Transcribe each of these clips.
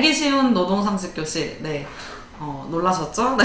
배우기 쉬운 노동상식 교실. 네. 놀라셨죠? 네.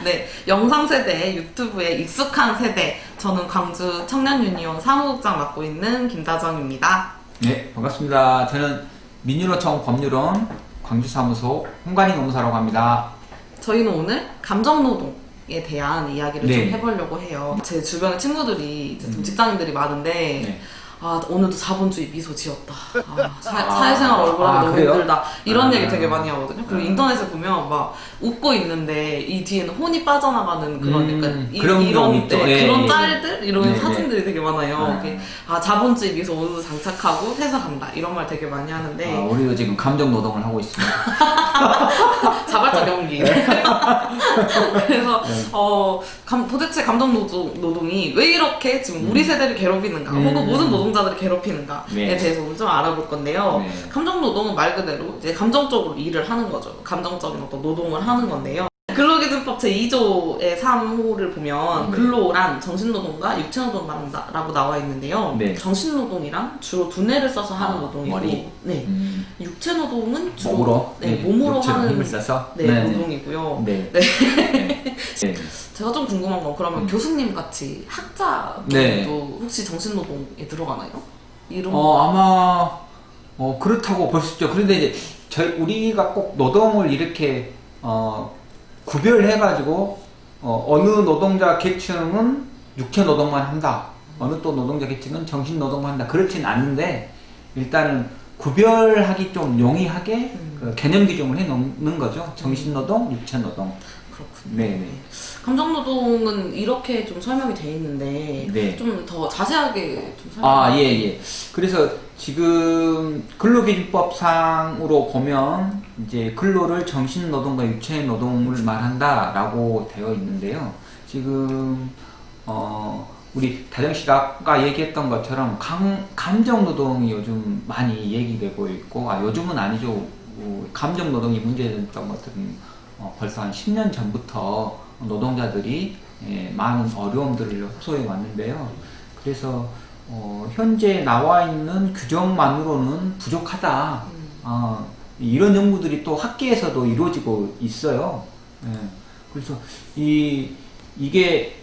네. 영상 세대, 유튜브에 익숙한 세대. 저는 광주 청년유니온 사무국장 맡고 있는 김다정입니다. 네, 반갑습니다. 저는 민주노총 법률원 광주사무소 홍관희 노무사라고 합니다. 저희는 오늘 감정노동에 대한 이야기를 네. 좀 해보려고 해요. 제 주변에 친구들이 이제 좀 직장인들이 많은데, 네. 아, 오늘도 자본주의 미소 지었다. 사회생활 얼굴하기 너무 그래요? 힘들다. 이런 얘기 되게 많이 하거든요. 그리고 인터넷에 보면 막 웃고 있는데 이 뒤에는 혼이 빠져나가는 그런 약간 그런 이런 있죠. 그런 예. 짤들 이런 네, 사진들이 되게 많아요. 네. 자본주의 미소 오늘도 장착하고 회사 간다 이런 말 되게 많이 하는데 우리도 지금 감정노동을 하고 있습니다. 자발적 연기. 그래서 도대체 감정노동이 왜 이렇게 지금 우리 세대를 괴롭히는가 혹은 모든 노동자들을 괴롭히는가에 네. 대해서 오늘 좀 알아볼 건데요. 네. 감정노동은 말 그대로 이제 감정적으로 일을 하는 거죠. 감정적인 어떤 노동을 하는 건데요. 근로기준법 제2조의 3호를 보면 근로란 정신노동과 육체노동을 말한다라고 나와 있는데요. 네. 정신노동이란 주로 두뇌를 써서 하는 노동이고, 머리. 네. 육체노동은 주로 몸으로? 몸으로 육체로 하는 힘을 써서? 노동이고요. 네. 네. 네. 제가 좀 궁금한 건 그러면 교수님 같이 학자분도 네. 혹시 정신노동에 들어가나요? 이런 아마 그렇다고 볼 수 있죠. 그런데 이제 우리가 꼭 노동을 이렇게 구별해가지고 어느 노동자 계층은 육체 노동만 한다, 어느 또 노동자 계층은 정신 노동만 한다, 그렇진 않은데 일단은 구별하기 좀 용이하게 개념 규정을 해놓는 거죠. 정신 노동, 육체 노동. 그렇군요. 네네. 감정노동은 이렇게 좀 설명이 돼 있는데 네. 좀 더 자세하게 좀 설명. 예. 그래서 지금 근로기준법상으로 보면 이제 근로를 정신노동과 육체노동을 말한다라고 되어 있는데요. 지금 우리 다정씨가 아까 얘기했던 것처럼 감정노동이 요즘 많이 얘기되고 있고, 요즘은 아니죠. 감정노동이 문제됐던 것들은 벌써 한 10년 전부터 노동자들이 많은 어려움들을 호소해 왔는데요. 그래서 현재 나와 있는 규정만으로는 부족하다. 이런 연구들이 또 학계에서도 이루어지고 있어요. 그래서 이게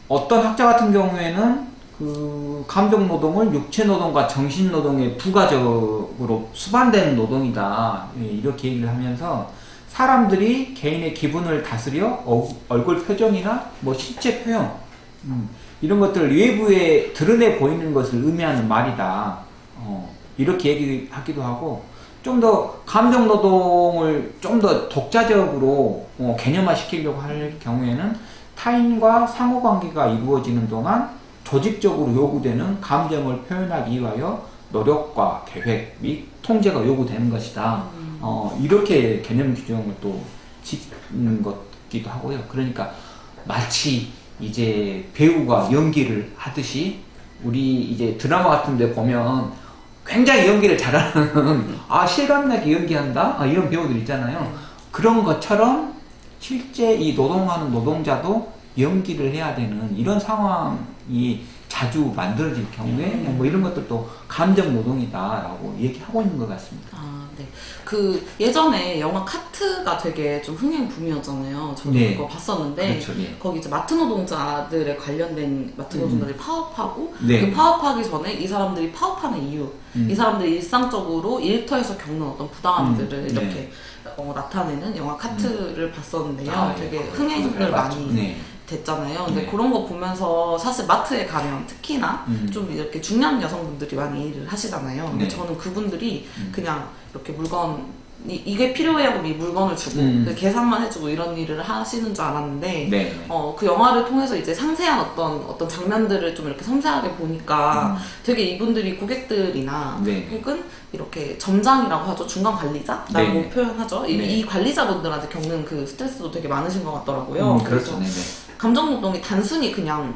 어떤 학자 같은 경우에는 그 감정노동을 육체노동과 정신노동의 부가적으로 수반되는 노동이다, 이렇게 얘기를 하면서 사람들이 개인의 기분을 다스려 얼굴 표정이나 뭐 신체 표현, 이런 것들을 외부에 드러내 보이는 것을 의미하는 말이다, 이렇게 얘기하기도 하고, 좀 더 감정노동을 좀 더 독자적으로 개념화 시키려고 할 경우에는 타인과 상호관계가 이루어지는 동안 조직적으로 요구되는 감정을 표현하기 위하여 노력과 계획 및 통제가 요구되는 것이다. 이렇게 개념 규정을 또 짓는 것기도 하고요. 그러니까 마치 이제 배우가 연기를 하듯이, 우리 이제 드라마 같은 데 보면 굉장히 연기를 잘하는 실감나게 연기한다, 이런 배우들 있잖아요. 그런 것처럼 실제 이 노동하는 노동자도 연기를 해야 되는 이런 상황이 자주 만들어질 경우에 뭐 이런 것들도 감정 노동이다라고 얘기하고 있는 것 같습니다. 네. 그 예전에 영화 카트가 되게 좀 흥행 붐이었잖아요. 저도 네. 그거 봤었는데, 그렇죠, 예. 거기 이제 마트 노동자들에 관련된 마트 노동자들이 파업하고, 네. 그 파업하기 전에 이 사람들이 파업하는 이유, 이 사람들이 일상적으로 일터에서 겪는 어떤 부당함들을 이렇게 나타내는 영화 카트를 봤었는데요. 되게 흥행을 많이 됐잖아요. 근데 그런 거 보면서 사실 마트에 가면 특히나 좀 이렇게 중년 여성분들이 많이 일을 하시잖아요. 근데 저는 그분들이 그냥 이렇게 이게 필요해 하고 이 물건을 주고 계산만 해주고 이런 일을 하시는 줄 알았는데, 그 영화를 통해서 이제 상세한 어떤 장면들을 좀 이렇게 섬세하게 보니까 되게 이분들이 고객들이나 혹은 이렇게 점장이라고 하죠. 중간 관리자라고 표현하죠. 이 관리자분들한테 겪는 그 스트레스도 되게 많으신 것 같더라고요. 그렇죠. 감정노동이 단순히 그냥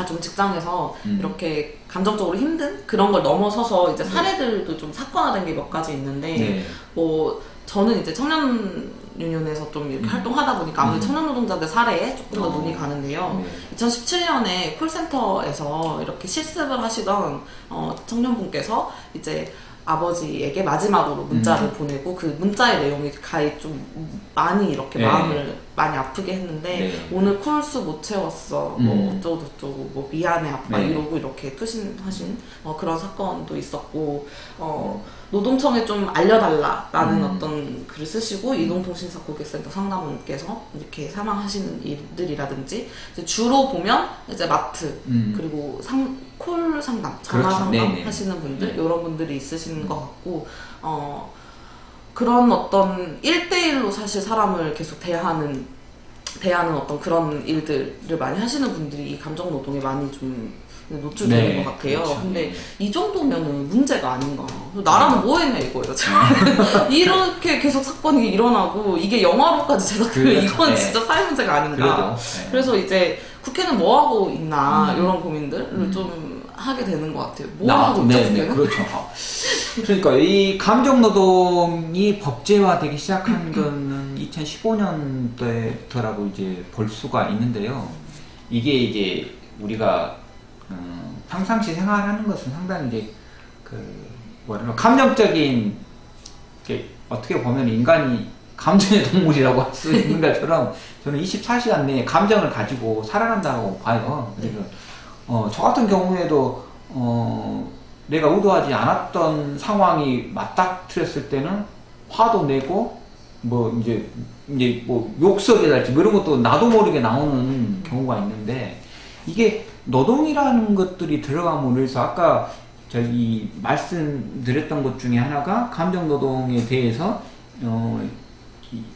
좀 직장에서 이렇게 감정적으로 힘든 그런 걸 넘어서서 이제 사례들도 좀 사건화된 게 몇 가지 있는데, 뭐 저는 이제 청년 유니온에서 좀 이렇게 활동하다 보니까 아무래도 청년 노동자들 사례에 조금 더 눈이 가는데요. 2017년에 콜센터에서 이렇게 실습을 하시던 청년분께서 이제 아버지에게 마지막으로 문자를 보내고 그 문자의 내용이 가히 좀 많이 이렇게 네. 마음을 많이 아프게 했는데 네. 오늘 콜수 못 채웠어 뭐 어쩌고 저쩌고 뭐 미안해 아빠 네. 이러고 이렇게 투신하신 그런 사건도 있었고 노동청에 좀 알려달라라는 어떤 글을 쓰시고 이동통신사 고객센터 상담원께서 이렇게 사망하시는 일들이라든지 이제 주로 보면 이제 마트 그리고 콜 상담, 전화 그렇죠. 상담 네네. 하시는 분들 네. 이런 분들이 있으신 것 같고 그런 어떤 1대1로 사실 사람을 계속 대하는 어떤 그런 일들을 많이 하시는 분들이 이 감정 노동에 많이 좀 노출되는 네, 것 같아요. 그렇죠. 근데 이 정도면은 문제가 아닌가. 나라는 뭐 했냐 이거예요. 이렇게 계속 사건이 일어나고 이게 영화로까지 제작되면 그렇죠. 이건 네. 진짜 사회 문제가 아닌가. 네. 그래서 이제 국회는 뭐 하고 있나 이런 고민들을 좀 하게 되는 것 같아요. 뭐 하고 있죠, 국회는? 그렇죠. 그러니까 이 감정 노동이 법제화되기 시작한 거는 2015년도라고 이제 볼 수가 있는데요. 이게 이제 우리가 평상시 생활하는 것은 상당히 이제 감정적인 어떻게 보면 인간이 감정의 동물이라고 할 수 있는 것처럼 저는 24시간 내에 감정을 가지고 살아간다고 봐요. 그래서 저 같은 경우에도 내가 의도하지 않았던 상황이 맞닥뜨렸을 때는 화도 내고 뭐 이제 뭐 욕설이랄지 뭐 이런 것도 나도 모르게 나오는 경우가 있는데 이게 노동이라는 것들이 들어가면 해서 아까 저기 말씀드렸던 것 중에 하나가 감정 노동에 대해서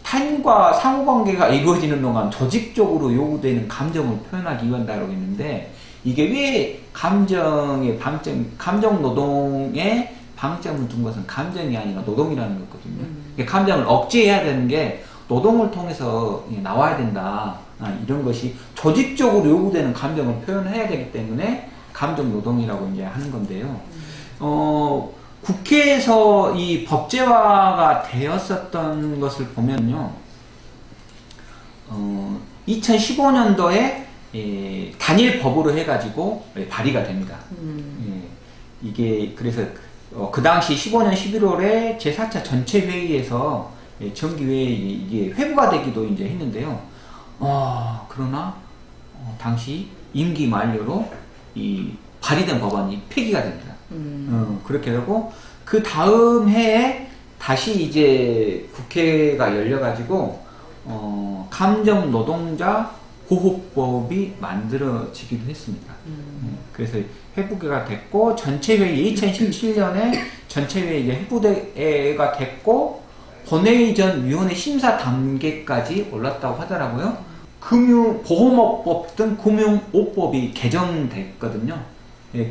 타인과 상호관계가 이루어지는 동안 조직적으로 요구되는 감정을 표현하기 위한다고 했는데 이게 왜 감정 노동에 방점을 둔 것은 감정이 아니라 노동이라는 거거든요. 감정을 억제해야 되는 게 노동을 통해서 나와야 된다. 이런 것이 조직적으로 요구되는 감정을 표현해야 되기 때문에 감정 노동이라고 이제 하는 건데요. 국회에서 이 법제화가 되었었던 것을 보면요. 2015년도에 단일 법으로 해가지고 발의가 됩니다. 이게 그래서 그 당시 15년 11월에 제4차 전체회의에서 정기회의에 이게 회부가 되기도 이제 했는데요. 그러나 당시 임기 만료로 이 발의된 법안이 폐기가 됩니다. 그렇게 되고 그 다음 해에 다시 이제 국회가 열려가지고 감정 노동자 보호법이 만들어지기도 했습니다. 그래서 회부가 됐고 전체회의 2017년에 전체회의에 회부가 됐고 본회의 전 위원회 심사 단계까지 올랐다고 하더라고요. 보험업법 등 금융오법이 개정됐거든요.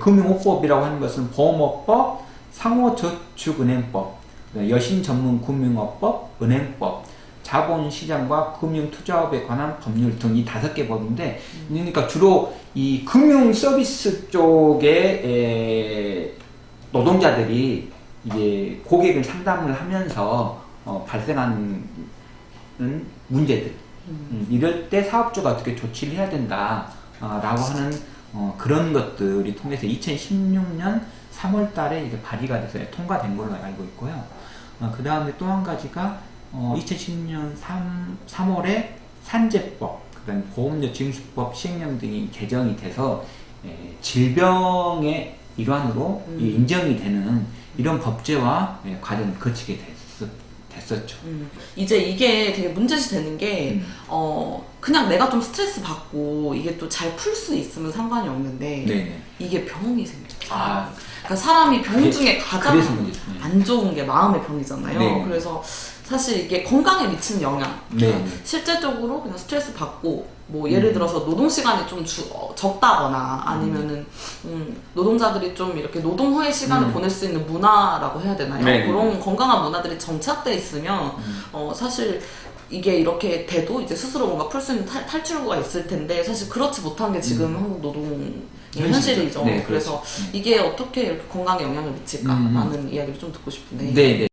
금융오법이라고 하는 것은 보험업법, 상호저축은행법, 여신전문금융업법, 은행법, 자본시장과 금융투자업에 관한 법률 등 이 5개 법인데, 그러니까 주로 이 금융서비스 쪽에 노동자들이 이제 고객을 상담을 하면서 발생하는 문제들, 이럴 때 사업주가 어떻게 조치를 해야 된다라고 하는 그런 것들이 통해서 2016년 3월 달에 이제 발의가 돼서 통과된 걸로 알고 있고요. 그 다음에 또 한 가지가 2016년 3월에 산재법, 그 다음에 보험료 징수법 시행령 등이 개정이 돼서 질병의 일환으로 인정이 되는 이런 법제화 과정을 거치게 됐었죠. 이제 이게 되게 문제시 되는 게 그냥 내가 좀 스트레스 받고 이게 또 잘 풀 수 있으면 상관이 없는데 네네. 이게 병이 생겼어요. 그러니까 사람이 병 중에 가장 안 좋은 게 마음의 병이잖아요. 네네. 그래서 사실 이게 건강에 미치는 영향, 네네. 실제적으로 그냥 스트레스 받고 뭐 예를 들어서 노동 시간이 좀 적다거나 아니면은 노동자들이 좀 이렇게 노동 후의 시간을 보낼 수 있는 문화라고 해야 되나요? 네네. 그런 건강한 문화들이 정착돼 있으면 사실 이게 이렇게 돼도 이제 스스로 뭔가 풀 수 있는 탈출구가 있을 텐데 사실 그렇지 못한 게 지금 한국 노동의 현실이죠. 네, 그래서 그렇죠. 이게 어떻게 이렇게 건강에 영향을 미칠까라는 이야기를 좀 듣고 싶은데. 네네.